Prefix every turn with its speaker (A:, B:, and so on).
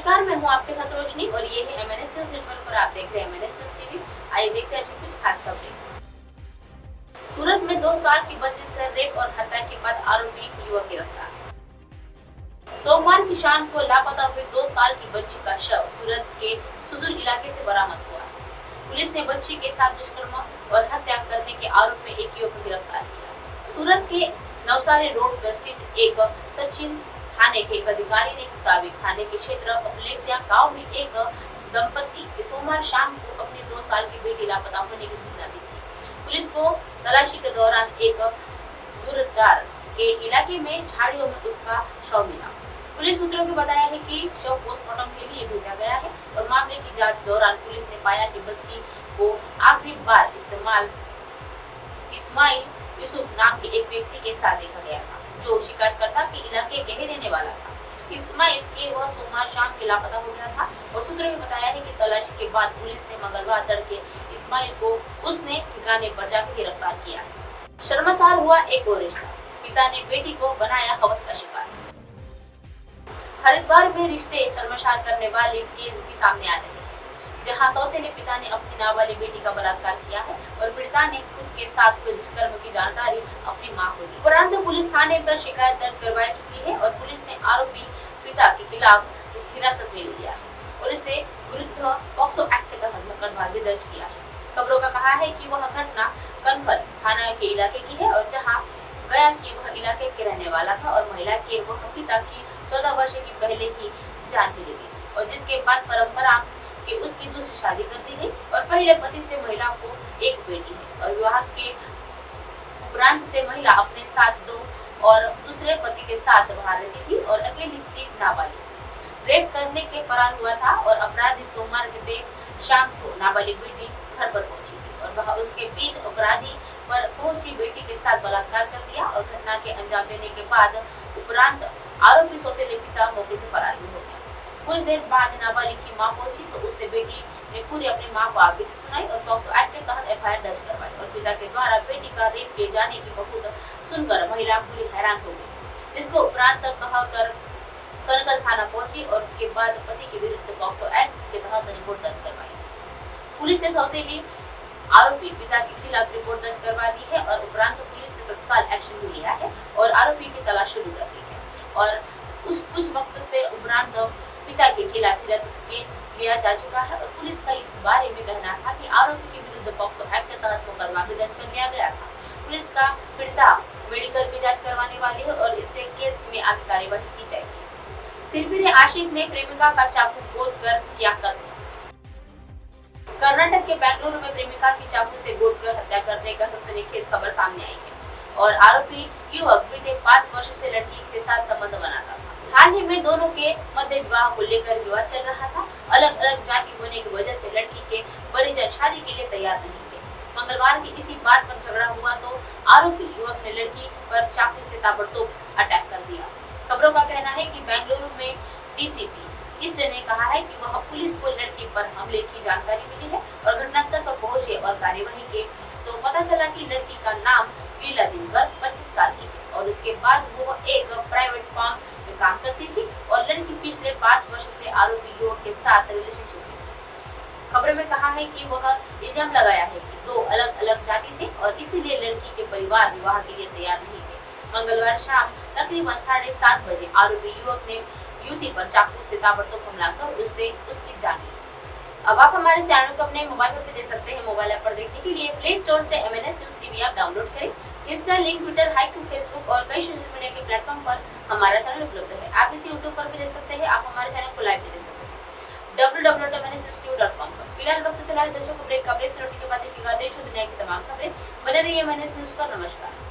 A: नमस्कार, मैं हूं आपके साथ रोशनी और ये है एमएनएस न्यूज नेटवर्क पर आप देख रहे हैं एमएनएस न्यूज टीवी। आइए देखते हैं आज की कुछ खास खबरें। सूरत में 2 साल की बच्ची से रेप और हत्या के बाद आरोपी युवक गिरफ्तार। सोमवार की शाम को लापता हुई 2 साल की बच्ची का शव सूरत के सुदूर इलाके से बरामद हुआ। पुलिस ने बच्ची के साथ दुष्कर्म और हत्या करने के आरोप में एक युवक को गिरफ्तार किया। सूरत के नवसारी रोड पर स्थित एक सचिन थाने के एक अधिकारी ने मुताबिक थाने के क्षेत्र लेटिया गांव में एक दंपति सोमवार शाम को अपनी 2 साल की बेटी लापता होने की सूचना दी थी। पुलिस को तलाशी के दौरान एक दूरदार के इलाके में झाड़ियों में उसका शव मिला। पुलिस सूत्रों ने बताया है कि शव पोस्टमार्टम के लिए भेजा गया है और मामले की जांच दौरान पुलिस ने पाया कि बच्ची को आखिरी बार इस्माइल यूसुफ नाम के एक व्यक्ति के साथ देखा गया था, जो शिकायतकर्ता के इलाके के ही रहने वाला था। इस्माइल के वह सोमवार शाम के लापता हो गया था और सूत्रों ने बताया है कि तलाशी के बाद पुलिस ने मंगलवार तड़के इस्माइल को उसने ठिकाने पर जाकर गिरफ्तार किया। शर्मसार हुआ एक और रिश्ता, पिता ने बेटी को बनाया हवस का शिकार। हरिद्वार में रिश्ते शर्मसार करने वाले केस भी सामने आ रहे हैं, जहां सौतेले पिता ने अपनी नाबालिग बेटी का बलात्कार किया है और पीड़िता ने खुद के साथ हुए दुष्कर्म की जानकारी अपनी मां को दी। उपरांत पुलिस थाने पर शिकायत दर्ज करवा चुकी है और पुलिस ने आरोपी पिता के खिलाफ हिरासत में लिया है और इससे विरुद्ध पॉक्सो एक्ट के तहत मुकदमा भी दर्ज किया है। खबरों का कहा है कि वह घटना कनखल थाना के इलाके की है और जहाँ गया कि वह इलाके के रहने वाला था और महिला के वह पिता की 14 वर्ष की पहले ही जान चली गई थी और जिसके बाद परंपरा कि उसकी दूसरी शादी कर दी गई और पहले पति से महिला को एक बेटी है और विवाह के उपरांत से महिला अपने साथ 2 और दूसरे पति के साथ बाहर रहती थी और अकेली थी नाबालिग। रेप करने के फरार हुआ था और अपराधी सोमवार के देर शाम को नाबालिग बेटी घर पर पहुंची थी और वह उसके बीच अपराधी पर पहुंची बेटी के साथ बलात्कार कर दिया और घटना के अंजाम देने के बाद उपरांत आरोपी सौतेले पिता मौके से फरार भी हो गया। कुछ देर बाद नाबालिग की मां पहुंची तो उसने बेटी ने पूरी अपनी मां को आपबीती सुनाई और पॉक्सो एक्ट के तहत एफआईआर दर्ज करवाई और पिता के द्वारा बेटी का रेप किए जाने की बहुत सुनकर महिला पूरी हैरान हो गई, जिसको उपरांत कहकर कनकल थाना पहुंची और उसके बाद पति के विरुद्ध पॉक्सो एक्ट के तहत रिपोर्ट दर्ज करवाई। पुलिस ने सौतेली आरोपी पिता के खिलाफ रिपोर्ट दर्ज करवा दी है और उपरांत पुलिस ने तत्काल एक्शन भी लिया है और आरोपी की तलाश शुरू कर दी है और कुछ वक्त से उपरांत पिता के खिलाफ हिरासत में लिया जा चुका है और पुलिस का इस बारे में कहना था कि आरोपी के विरुद्ध पॉक्सो एक्ट के तहत मुकदमा भी दर्ज कर लिया गया था। पुलिस का पीड़िता मेडिकल भी जांच करवाने वाली है और इससे केस में आगे कार्यवाही की जाएगी। सिरफिरे आशिक ने प्रेमिका का चाकू गोद कर किया कत्ल। कर्नाटक के बेंगलुरु में प्रेमिका की चाकू से गोद कर हत्या करने का सनसनीखेज खबर सामने आई है और आरोपी युवक बीते 5 वर्ष से लड़की के साथ संबंध बनाता था। हाल ही में दोनों के मध्य विवाह को लेकर विवाद चल रहा था। अलग अलग जाति होने की वजह से लड़की के परिजन शादी के लिए तैयार नहीं थे। मंगलवार की इसी बात पर झगड़ा हुआ तो आरोपी युवक ने लड़की पर चाकू से ताबड़तोड़ अटैक कर दिया। खबरों का कहना है कि बेंगलुरु में डीसीपी ईस्ट ने कहा है कि वह पुलिस को लड़की पर हमले की जानकारी मिली है और घटनास्थल पर पहुंचे और कार्यवाही के तो पता चला कि लड़की का नाम लीला दिनकर 25 साल की है और उसके बाद वो एक प्राइवेट फर्म में काम करती थी और लड़की पिछले 5 वर्ष से आरोपी युवक के साथ रिलेशनशिप में। खबरों में कहा है कि वह इल्जाम लगाया है कि 2 अलग अलग जाति थे और इसीलिए लड़की के परिवार विवाह के लिए तैयार नहीं थे। मंगलवार शाम तकरीबन 7:30 बजे आरोपी युवक ने युवती पर चाकू से ताबड़तोड़ हमला कर उससे उसकी जान ली। अब आप हमारे चैनल को अपने मोबाइल पर भी देख सकते हैं। मोबाइल ऐप पर देखने के लिए प्ले स्टोर से MNS news TV app download करें। Insta, link, Twitter, Haiku, Facebook और कई सोशल मीडिया के प्लेटफॉर्म पर हमारा चैनल उपलब्ध है। आप इसे यूट्यूब पर भी देख सकते हैं। आप हमारे चैनल को लाइव भी देख सकते हैं www.mnsnewstv.com पर। फिलहाल वक्त चला है दर्शकों ब्रेक का। ब्रेक से लौटने के बाद देखिएगा देश और दुनिया की तमाम खबरें। बने रहिए एमएनएस न्यूज पर। नमस्कार।